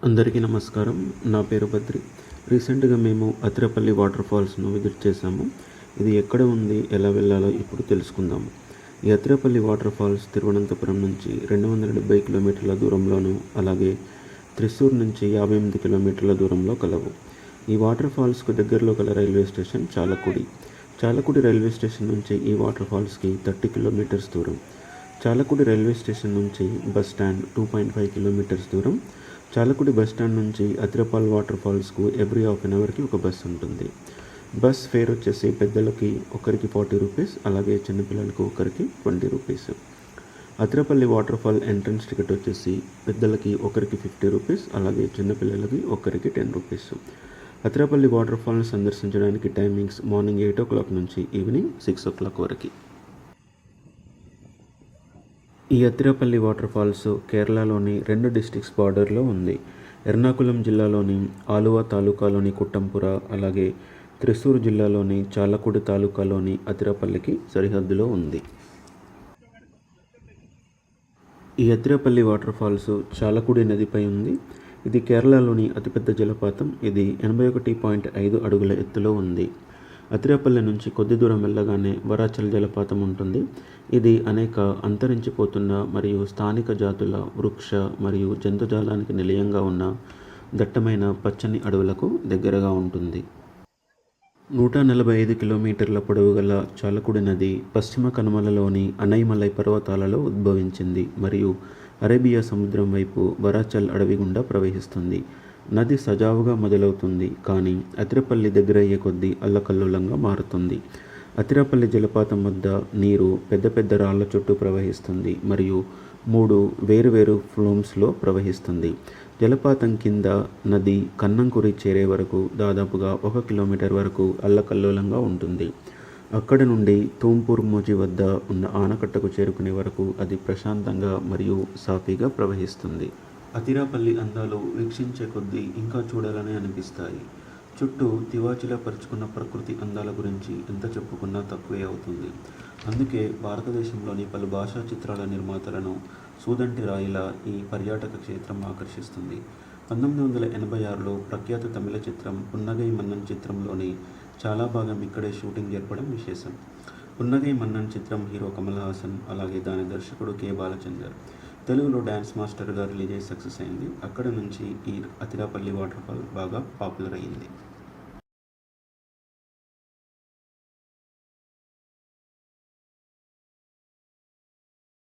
అందరికీ నమస్కారం. నా పేరు బద్రి. రీసెంట్గా మేము అతిరపల్లి వాటర్ ఫాల్స్ను విజిట్ చేశాము. ఇది ఎక్కడ ఉంది, ఎలా వెళ్ళాలో ఇప్పుడు తెలుసుకుందాము. ఈ అతిరపల్లి వాటర్ ఫాల్స్ తిరువనంతపురం నుంచి 270 కిలోమీటర్ల దూరంలోను, అలాగే త్రిశూర్ నుంచి 58 కిలోమీటర్ల దూరంలో కలవు. ఈ వాటర్ ఫాల్స్కు దగ్గరలో గల railway station Chalakudy railway station నుంచి ఈ వాటర్ ఫాల్స్కి 30 కిలోమీటర్స్ దూరం. చాలకుడి రైల్వే స్టేషన్ నుంచి బస్ స్టాండ్ 2.5 కిలోమీటర్స్ దూరం. చాలకుడి బస్ స్టాండ్ నుంచి అతిరపల్లి వాటర్ ఫాల్స్కు ఎవ్రీ హాఫ్ అన్ అవర్కి ఒక బస్ ఉంటుంది. బస్ ఫేర్ వచ్చేసి పెద్దలకి ఒకరికి 40 రూపీస్, అలాగే చిన్నపిల్లలకు ఒకరికి 20 rupees. Athirappilly waterfall entrance ticket వచ్చేసి పెద్దలకి ఒకరికి 50 రూపీస్, అలాగే చిన్నపిల్లలకి ఒకరికి 10 రూపీస్. అతిరపల్లి వాటర్ ఫాల్ని సందర్శించడానికి టైమింగ్స్ మార్నింగ్ 8 o'clock నుంచి ఈవినింగ్ 6 o'clock వరకు. ఈ అతిరపల్లి వాటర్ ఫాల్స్ కేరళలోని 2 డిస్ట్రిక్ట్స్ బార్డర్లో ఉంది. ఎర్నాకుళం జిల్లాలోని ఆలువా తాలూకాలోని కుట్టంపుర, అలాగే త్రిశూర్ జిల్లాలోని చాలకుడి తాలూకాలోని అతిరపల్లికి సరిహద్దులో ఉంది. ఈ అతిరపల్లి వాటర్ ఫాల్స్ చాలకుడి నదిపై ఉంది. ఇది కేరళలోని అతిపెద్ద జలపాతం. ఇది 81.5 అడుగుల ఎత్తులో ఉంది. అతిరపల్లి నుంచి కొద్ది దూరం వెళ్ళగానే వరాచల్ జలపాతం ఉంటుంది. ఇది అనేక అంతరించిపోతున్న మరియు స్థానిక జాతుల వృక్ష మరియు జంతుజాలానికి నిలయంగా ఉన్న దట్టమైన పచ్చని అడవులకు దగ్గరగా ఉంటుంది. 145 కిలోమీటర్ల పొడవు గల చాలకుడి నది పశ్చిమ కనుమలలోని అనైమలై పర్వతాలలో ఉద్భవించింది మరియు అరేబియా సముద్రం వైపు వరాచల్ అడవి గుండా ప్రవహిస్తుంది. నది సజావుగా మొదలవుతుంది, కానీ అతిరపల్లి దగ్గరయ్యే కొద్దీ అల్లకల్లోలంగా మారుతుంది. అతిరపల్లి జలపాతం వద్ద నీరు పెద్ద పెద్ద రాళ్ల చుట్టూ ప్రవహిస్తుంది మరియు 3 వేరువేరు ఫ్లోమ్స్లో ప్రవహిస్తుంది. జలపాతం కింద నది కన్నంకురి చేరే వరకు దాదాపుగా 1 కిలోమీటర్ వరకు అల్లకల్లోలంగా ఉంటుంది. అక్కడ నుండి తూంపూర్ మోజి వద్ద ఉన్న ఆనకట్టకు చేరుకునే వరకు అది ప్రశాంతంగా మరియు సాఫీగా ప్రవహిస్తుంది. అతిరపల్లి అందాలు వీక్షించే కొద్దీ ఇంకా చూడాలని అనిపిస్తాయి. చుట్టూ తివాచీలా పరుచుకున్న ప్రకృతి అందాల గురించి ఎంత చెప్పుకున్నా తక్కువే అవుతుంది. అందుకే భారతదేశంలోని పలు భాషా చిత్రాల నిర్మాతలను సూదంటి రాయిలా ఈ పర్యాటక క్షేత్రం ఆకర్షిస్తుంది. 1986లో ప్రఖ్యాత తమిళ చిత్రం పున్నగై మన్నన్ చిత్రంలోని చాలా భాగం ఇక్కడే షూటింగ్ జరపడం విశేషం. పున్నగై మన్నన్ చిత్రం హీరో కమల్ హాసన్, అలాగే దాని దర్శకుడు కె. బాలచందర్. తెలుగులో డ్యాన్స్ మాస్టర్గా రిలీజ్ అయ్యి సక్సెస్ అయింది. అక్కడ నుంచి ఈ అతిరపల్లి వాటర్ ఫాల్ బాగా పాపులర్ అయ్యింది.